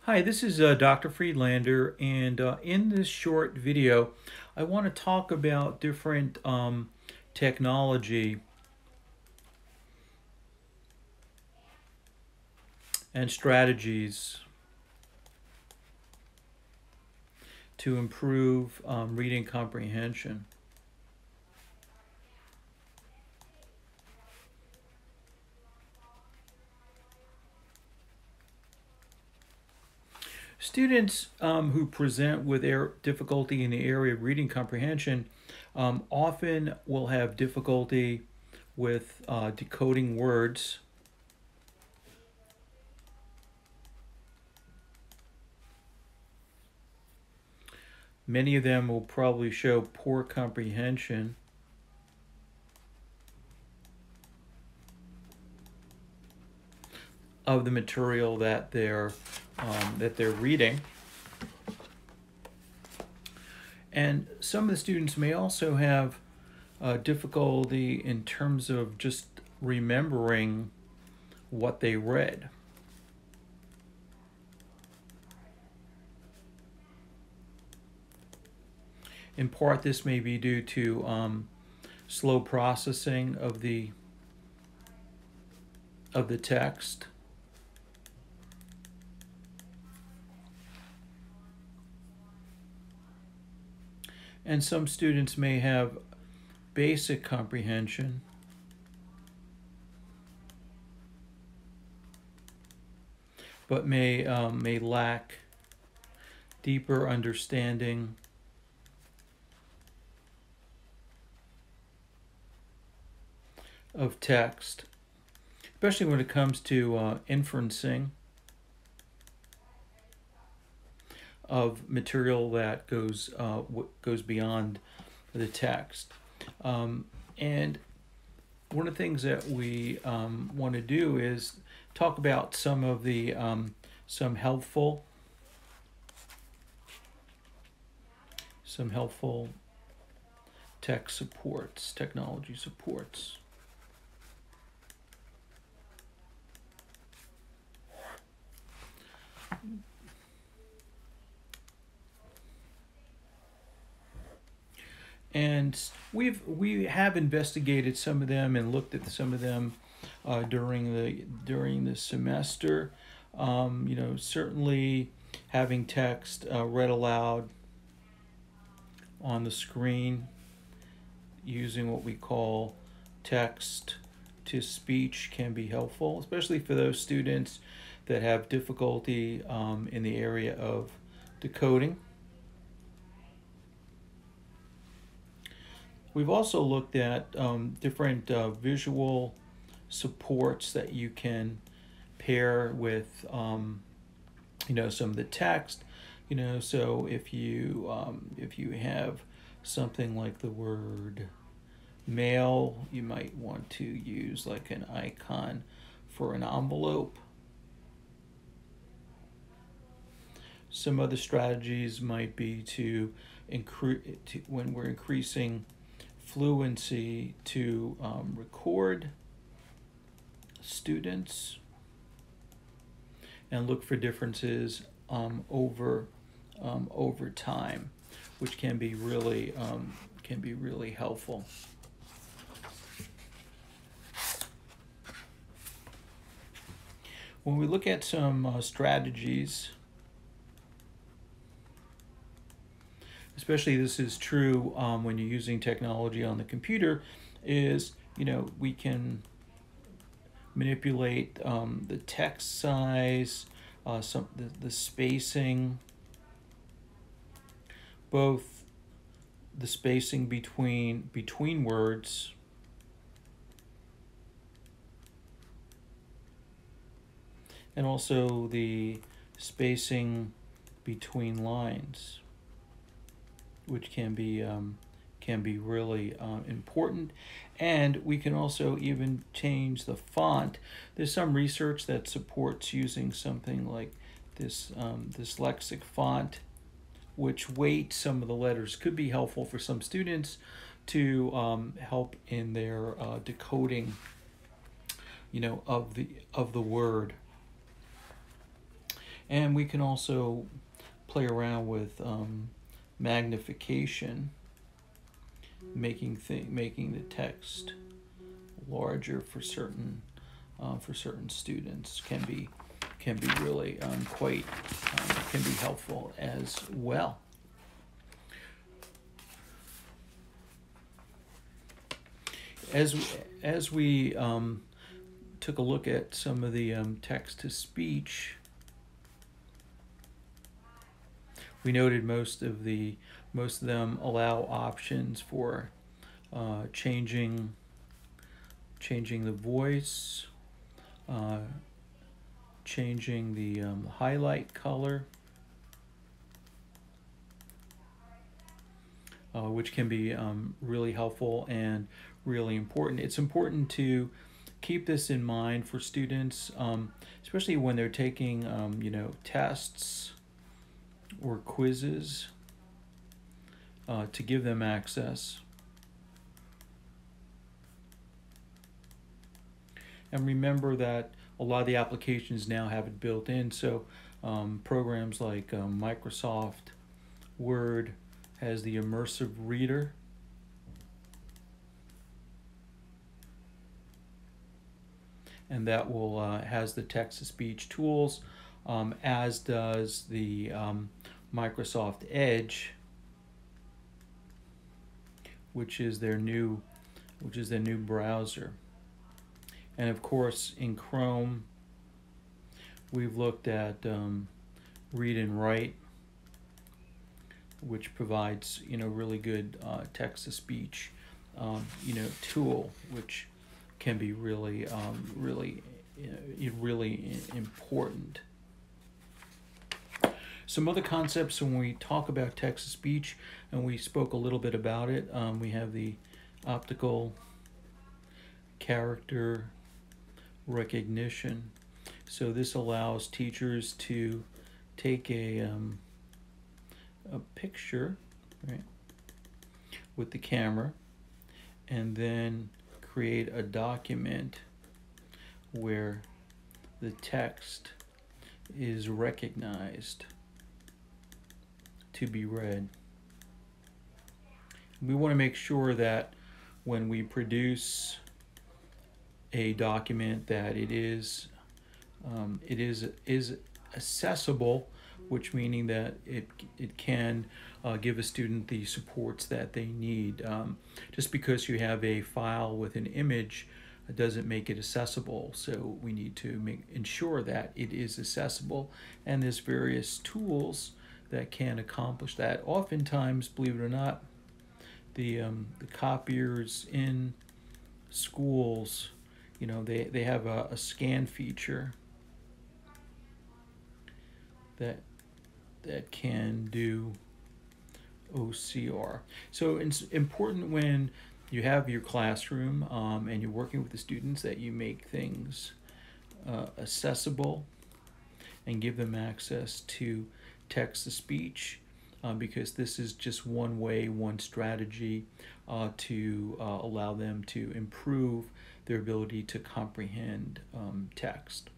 Hi, this is Dr. Friedlander, and in this short video, I want to talk about different technology and strategies to improve reading comprehension. Students who present with difficulty in the area of reading comprehension often will have difficulty with decoding words. Many of them will probably show poor comprehension of the material that they're reading. And some of the students may also have difficulty in terms of just remembering what they read. In part, this may be due to slow processing of the text. And some students may have basic comprehension, but may lack deeper understanding of text, especially when it comes to inferencing of material that goes beyond the text. And one of the things that we want to do is talk about some of the some helpful technology supports. And we have investigated some of them and looked at some of them during the semester. Certainly having text read aloud on the screen using what we call text to speech can be helpful, especially for those students that have difficulty in the area of decoding. We've also looked at different visual supports that you can pair with, some of the text. So if you have something like the word mail, you might want to use like an icon for an envelope. Some other strategies might be to when we're increasing fluency, to record students and look for differences over time, which can be really helpful. When we look at some strategies, especially this is true when you're using technology on the computer, is we can manipulate the text size, the spacing, both the spacing between words and also the spacing between lines, which can be really important. And we can also even change the font. There's some research that supports using something like this dyslexic font, which weights some of the letters. Could be helpful for some students to help in their decoding, of the word. And we can also play around with magnification, making the text larger for certain students can be really quite can be helpful as well. As we took a look at some of the text to speech, we noted most of them allow options for changing the voice, changing the highlight color, which can be really helpful and really important. It's important to keep this in mind for students, especially when they're taking tests or quizzes, to give them access. And remember that a lot of the applications now have it built in, so programs like Microsoft Word has the immersive reader, and that will has the text-to-speech tools, as does the Microsoft Edge, which is their new browser. And of course, in Chrome, we've looked at Read and Write, which provides really good text-to-speech tool, which can be really important. Some other concepts when we talk about text-to-speech, and we spoke a little bit about it, we have the optical character recognition. So this allows teachers to take a picture, right, with the camera, and then create a document where the text is recognized to be read. We want to make sure that when we produce a document that it is accessible, which meaning that it can give a student the supports that they need. Just because you have a file with an image doesn't make it accessible, so we need to ensure that it is accessible, and there's various tools that can accomplish that. Oftentimes, believe it or not, the copiers in schools, they have a scan feature that can do OCR. So it's important when you have your classroom and you're working with the students that you make things accessible and give them access to text-to-speech, because this is just one strategy to allow them to improve their ability to comprehend text.